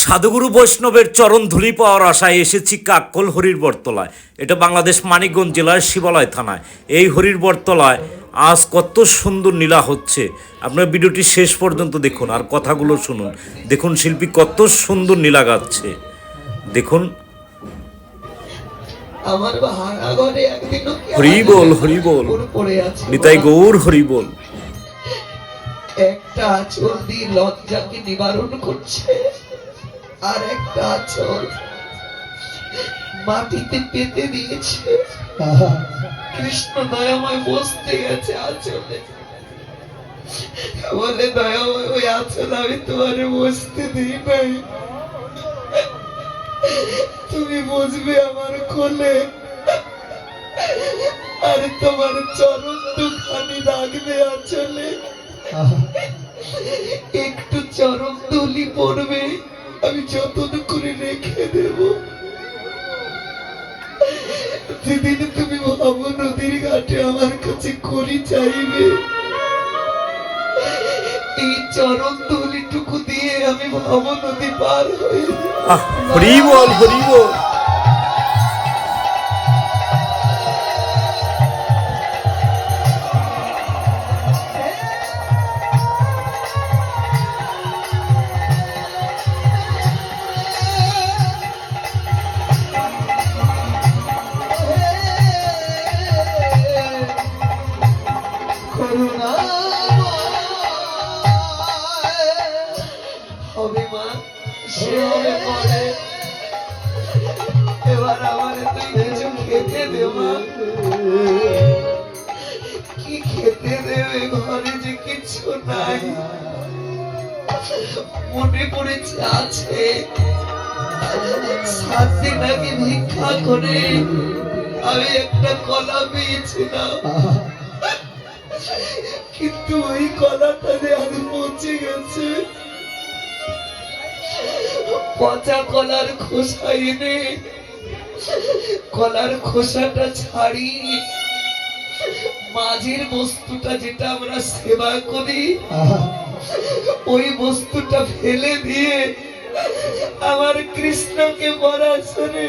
সাধুগুরু বৈষ্ণবের চরণ ধুলি পাওয়ার আশায় এসেছি কাক্কল হরির বটতলায়। এটা বাংলাদেশ মানিকগঞ্জ জেলার শিবালয় থানায়। এই হরির বটতলায় আজ কত সুন্দর নীলা হচ্ছে। আপনার ভিডিওটি শেষ পর্যন্ত দেখুন আর কথাগুলো শুনুন। দেখুন শিল্পী কত সুন্দর নীলা গাচ্ছে। দেখুন। হরি বল হরি বল, নিতাই গৌর হরি বল। একটা আঁচল দিয়ে লজ্জাকে নিবারণ করছে, আর একটা আঁচল মাটিতে পেতে দিয়েছে। কৃষ্ণ দয়াময় বসতে গেছে আঁচলে, বলে দয়াময় ওই আঁচল আমি তোমার বসতে দিই নাই, তুমি বসবে আমার কোলে, আর তোমার চরণ দুখানি রাখবে আঁচলে। একটু চরণ ধুলি পড়বে, আমি যতন করে রেখে দেব। যেদিন তুমি ভাব নদীর ঘাটে আমার কাছে করি চাইবে, এই চরণ ধুলিটুকু দিয়ে আমি ভাব নদী পার হয়ে হরি বল হরি বল। এবার আমার তুই কিছু খেতে দেবা, কি খেতে দেবে? ঘরে যে কিছু নাই। মনে পড়েছে আছে 7 দিন আগে ভিক্ষা করে আমি একটা কলা পেয়েছিলাম, কিন্তু ওই কলাটা যে আজ পচে গেছে। পচা কলার খোসা এনে কলার খোসাটা ছাড়ি, মাঝের বস্তুটা যেটা আমরা সেবা করি ওই বস্তুটা ফেলে দিয়ে আমার কৃষ্ণকে পরাশরে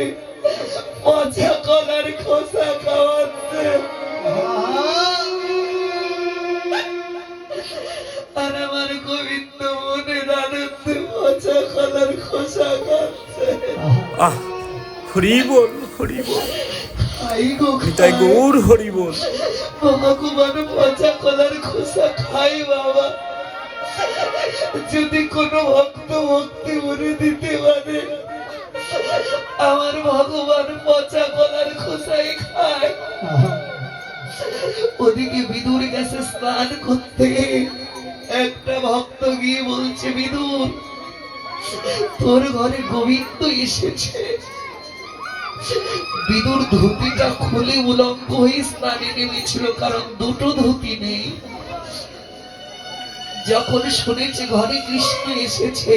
পচা কলার খোসা খাওয়াচ্ছে। আর আমার গোবিন্দ মনের আনন্দে পচা কলার খোসা খাচ্ছে। হরি বল হরি বল, নিতাই গৌর হরি বল। ভগবান পচা কলার খোসা খাই বাবা। যদি কোনো ভক্ত ভক্তি ভরে দিতে পারে, আমার ভগবান পচা কলার খোসাই খায়। ওদিকে বিদুর গেছে স্নান করতে, একটা ভক্ত গিয়ে বলছে, বিদুর তোর ঘরে গোবিন্দ এসেছে। বিদুর ধুতিটা খুলে উলঙ্গ হয়ে স্নানে নেমেছিল, কারণ দুটো ধুতি নেই। যখন শুনেছে ঘরে কৃষ্ণ এসেছে,